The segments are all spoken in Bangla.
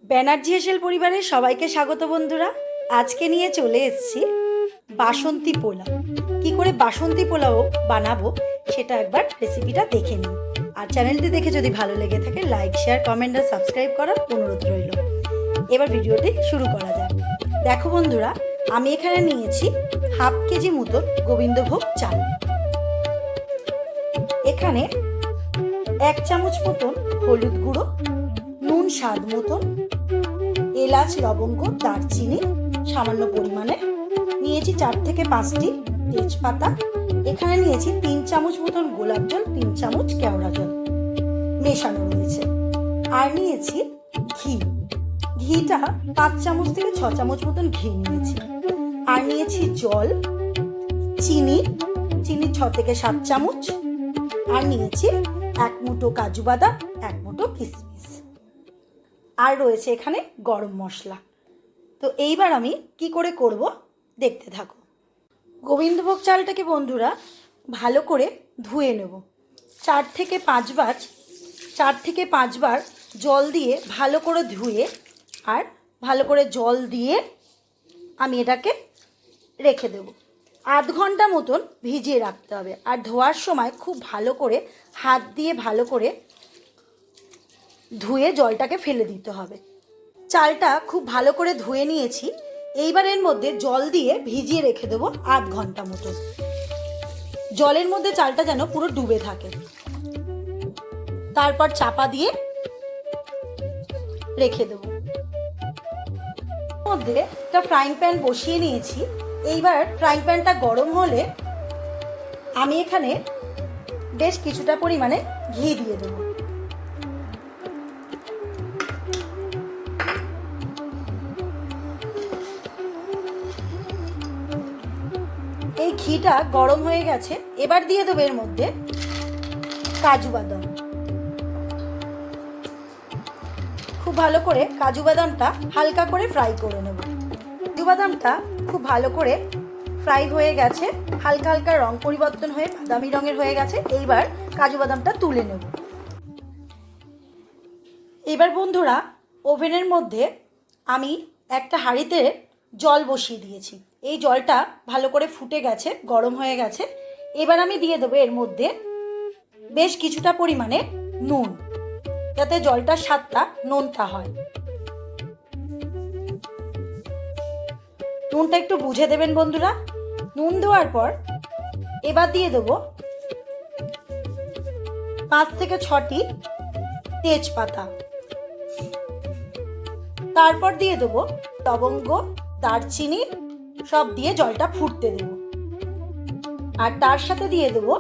ব্যানার্জি হেসেল পরিবারের সবাইকে স্বাগত বন্ধুরা। আজকে নিয়ে চলে এসেছি বাসন্তী পোলাও। কি করে বাসন্তী পোলাও বানাবো সেটা একবার রেসিপিটা দেখে নিন। আর চ্যানেলটি দেখে যদি ভালো লেগে থাকে লাইক, শেয়ার, কমেন্ট আর সাবস্ক্রাইব করার অনুরোধ রইল। এবার ভিডিওটি শুরু করা যাক। দেখো বন্ধুরা, আমি এখানে নিয়েছি হাফ কেজি মতো গোবিন্দভোগ চাল। এখানে 1 চামচ মতন হলুদ গুঁড়ো, নুন স্বাদ মতন, এলাচ, লবঙ্গ, দারচিনি সামান্য পরিমাণে নিয়েছি, 4 থেকে 5টি তেজপাতা। এখানে নিয়েছি 3 চামচ মতন গোলাপ জল, 3 চামচ কেওড়া জল মেশানো রয়েছে। আর নিয়েছি ঘিটা 5 চামচ থেকে 6 চামচ মতন ঘি নিয়েছি। আর নিয়েছি জল, চিনি 6 থেকে 7 চামচ। আর নিয়েছি 1 মুঠো কাজু বাদাম, 1 মুঠো কিশমিশ। আর রয়েছে এখানে গরম মশলা। তো এইবার আমি কি করে করব দেখতে থাকো। গোবিন্দভোগ চালটাকে বন্ধুরা ভালো করে ধুয়ে নেব। 4 থেকে 5 বার জল দিয়ে ভালো করে ধুয়ে, আর ভালো করে জল দিয়ে আমি এটাকে রেখে দেব। আধ ঘন্টা মতন ভিজিয়ে রাখতে হবে। আর ধোয়ার সময় খুব ভালো করে হাত দিয়ে ভালো করে ধুয়ে জলটাকে ফেলে দিতে হবে। চালটা খুব ভালো করে ধুয়ে নিয়েছি। এইবার এর মধ্যে জল দিয়ে ভিজিয়ে রেখে দেবো আধ ঘন্টা মতো। জলের মধ্যে চালটা যেন পুরো ডুবে থাকে। তারপর চাপা দিয়ে রেখে দেবো। মধ্যে একটা ফ্রাইং প্যান বসিয়ে নিয়েছি। এইবার ফ্রাইং প্যানটা গরম হলে আমি এখানে বেশ কিছুটা পরিমাণে ঘি দিয়ে দেবো। এই ঘিটা গরম হয়ে গেছে। এবার দিয়ে দেবো এর মধ্যে কাজু বাদাম। খুব ভালো করে কাজু বাদামটা হালকা করে ফ্রাই করে নেব। কাজু বাদামটা খুব ভালো করে ফ্রাই হয়ে গেছে, হালকা হালকা রং পরিবর্তন হয়ে বাদামি রঙের হয়ে গেছে। এইবার কাজু বাদামটা তুলে নেব। এবার বন্ধুরা ওভেনের মধ্যে আমি একটা হাঁড়িতে জল বসিয়ে দিয়েছি। এই জলটা ভালো করে ফুটে গেছে, গরম হয়ে গেছে। এবার আমি দিয়ে দেবো এর মধ্যে বেশ কিছুটা পরিমাণে নুন, যাতে জলটার স্বাদটা নোনতা হয়। নুনটা একটু বুঝে দেবেন বন্ধুরা। নুন দেওয়ার পর এবার দিয়ে দেবো 5 থেকে 6টি তেজপাতা। তারপর দিয়ে দেবো লবঙ্গ, দারচিনি সব দিয়ে জলটা ফুটতে দেব। আর তার সাথে দিয়ে দেবো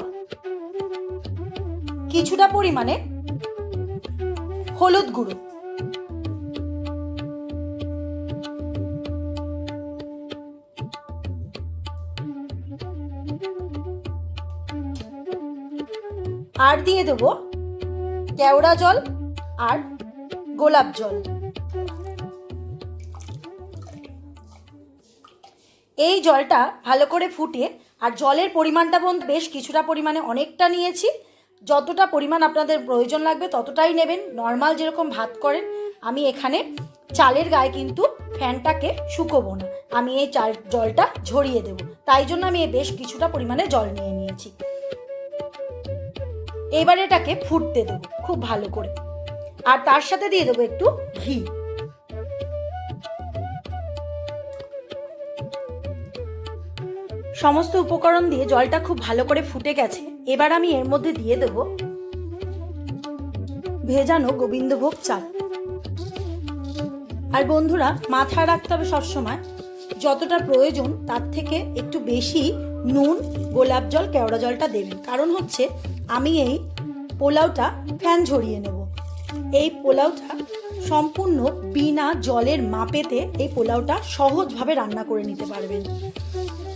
কিছুটা পরিমাণে হলুদ গুঁড়ো। আর দিয়ে দেবো কেওড়া জল আর গোলাপ জল। এই জলটা ভালো করে ফুটিয়ে, আর জলের পরিমাণটা বেশ কিছুটা পরিমাণে অনেকটা নিয়েছি। যতটা পরিমাণ আপনাদের প্রয়োজন লাগবে ততটাই নেবেন। নর্মাল যেরকম ভাত করেন, আমি এখানে চালের গায়ে কিন্তু ফ্যানটাকে শুকোবো না, আমি এই জলটা ঝরিয়ে দেব। তাই জন্য আমি বেশ কিছুটা পরিমাণে জল নিয়ে নিয়েছি। এবার এটাকে ফুটতে দেব খুব ভালো করে। আর তার সাথে দিয়ে দেবো একটু ঘি। সমস্ত উপকরণ দিয়ে জলটা খুব ভালো করে ফুটে গেছে। এবার আমি এর মধ্যে দিয়ে দেব ভেজানো গোবিন্দভোগ চাল। আর বন্ধুরা মাথায় রাখতে হবে সবসময় যতটা প্রয়োজন তার থেকে একটু বেশি নুন, গোলাপ জল, কেওড়া জলটা দেবেন। কারণ হচ্ছে আমি এই পোলাওটা ফ্যান ঝরিয়ে নেব। এই পোলাওটা সম্পূর্ণ বিনা জলের মাপেতে এই পোলাওটা সহজভাবে রান্না করে নিতে পারবেন।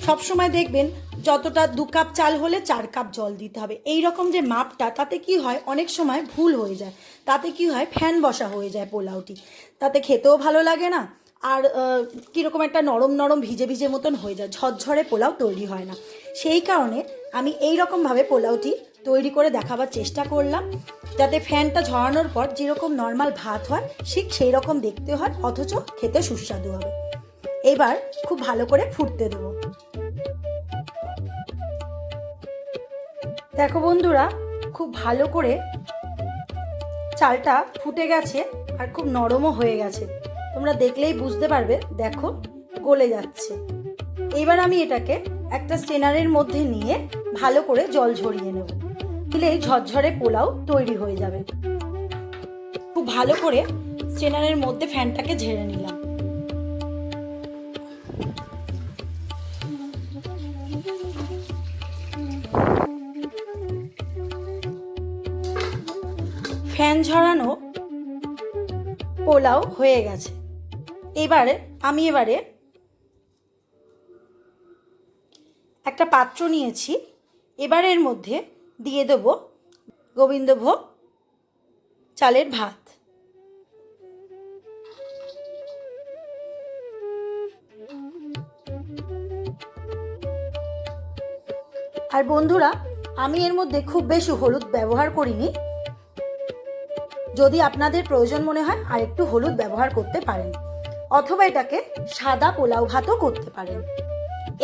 সবসময় দেখবেন যতটা 2 কাপ চাল হলে 4 কাপ জল দিতে হবে, এই রকম যে মাপটা, তাতে কি হয় অনেক সময় ভুল হয়ে যায়। তাতে কি হয় ফ্যান বসা হয়ে যায় পোলাওটি, তাতে খেতেও ভালো লাগে না। আর কীরকম একটা নরম নরম ভিজে ভিজে মতন হয়ে যায়, ঝরঝরে পোলাও তৈরি হয় না। সেই কারণে আমি এই রকমভাবে পোলাওটি তৈরি করে দেখাবার চেষ্টা করলাম, যাতে ফ্যানটা ঝরানোর পর যেরকম নর্মাল ভাত হয় ঠিক সেই রকম দেখতে হয়, অথচ খেতে সুস্বাদু হবে। এবার খুব ভালো করে ফুটতে দেবো। দেখো বন্ধুরা, খুব ভালো করে চালটা ফুটে গেছে আর খুব নরমও হয়ে গেছে। তোমরা দেখলেই বুঝতে পারবে, দেখো গলে যাচ্ছে। এবার আমি এটাকে একটা স্ট্রেনারের মধ্যে নিয়ে ভালো করে জল ঝরিয়ে নেব, দিলেই ঝরঝরে পোলাও তৈরি হয়ে যাবে। খুব ভালো করে স্ট্রেনারের মধ্যে ফ্যানটাকে ঝেড়ে নিলাম। ফ্যান ঝরানো পোলাও হয়ে গেছে। এবারে একটা পাত্র নিয়েছি। এবার এর মধ্যে দিয়ে দেব গোবিন্দভোগ চালের ভাত। আর বন্ধুরা, আমি এর মধ্যে খুব বেশি হলুদ ব্যবহার করিনি। যদি আপনাদের প্রয়োজন মনে হয় আর একটু হলুদ ব্যবহার করতে পারেন, অথবা এটাকে সাদা পোলাও ভাতও করতে পারেন।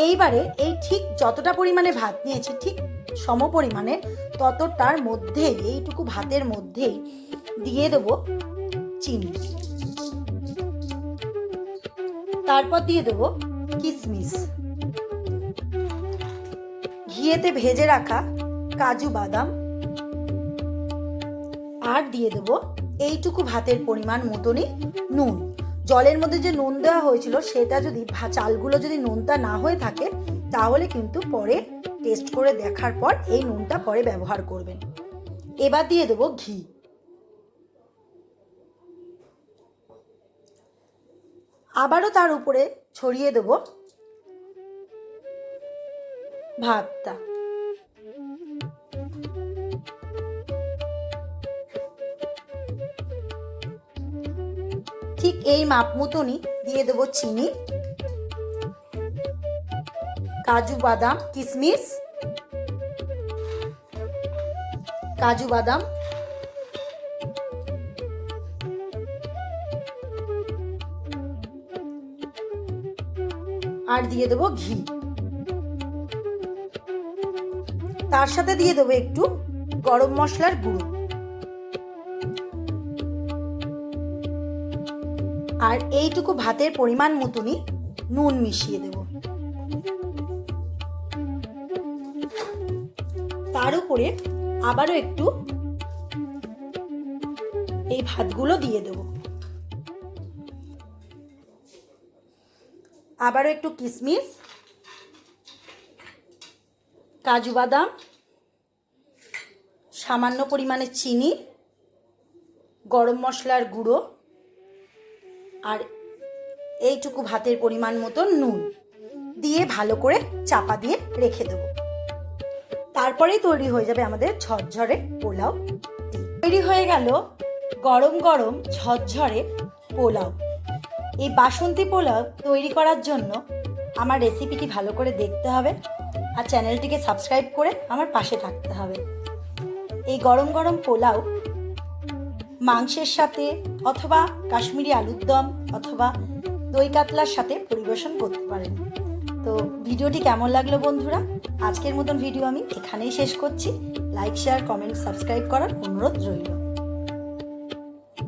এইবারে এই ঠিক যতটা পরিমাণে ভাত নিয়েছি, ঠিক সম পরিমাণে ততটার মধ্যেই, এইটুকু ভাতের মধ্যেই দিয়ে দেব চিনি। তারপর দিয়ে দেব কিশমিশ, ঘিয়েতে ভেজে রাখা কাজু বাদাম, আর দিয়ে দেব এইটুকু ভাতের পরিমাণ মতনই নুন। জলের মধ্যে যে নুন দেওয়া হয়েছিল, সেটা যদি চালগুলো যদি নুনটা না হয়ে থাকে, তাহলে কিন্তু পরে টেস্ট করে দেখার পর এই নুনটা পরে ব্যবহার করবেন। এবার দিয়ে দেব ঘি। আবারও তার উপরে ছড়িয়ে দেব ভাতটা। ঠিক এই মাপ মতনই দিয়ে দেব চিনি, কাজু বাদাম, কিশমিশ, কাজু বাদাম, আর দিয়ে দেব ঘি। তার সাথে দিয়ে দেবো একটু গরম মশলার গুঁড়ো, আর এইটুকু ভাতের পরিমাণ মতনই নুন মিশিয়ে দেব। তার উপরে আবারও একটু এই ভাতগুলো দিয়ে দেব। আবারও একটু কিশমিশ, কাজু বাদাম, সামান্য পরিমাণে চিনি, গরম মশলার গুঁড়ো, আর এইটুকু ভাতের পরিমাণ মতো নুন দিয়ে ভালো করে চাপা দিয়ে রেখে দেব। তারপরেই তৈরি হয়ে যাবে আমাদের ঝরঝরে পোলাও। তৈরি হয়ে গেল গরম গরম ঝরঝরে পোলাও। এই বাসন্তী পোলাও তৈরি করার জন্য আমার রেসিপিটি ভালো করে দেখতে হবে, আর চ্যানেলটিকে সাবস্ক্রাইব করে আমার পাশে থাকতে হবে। এই গরম গরম পোলাও মাংসের সাথে, অথবা কাশ্মীরি আলুর দম, অথবা দই কাতলার সাথে পরিবেশন করতে পারেন। তো ভিডিওটি কেমন লাগলো বন্ধুরা? আজকের মতন ভিডিও আমি এখানেই শেষ করছি। লাইক, শেয়ার, কমেন্ট, সাবস্ক্রাইব করার অনুরোধ রইল।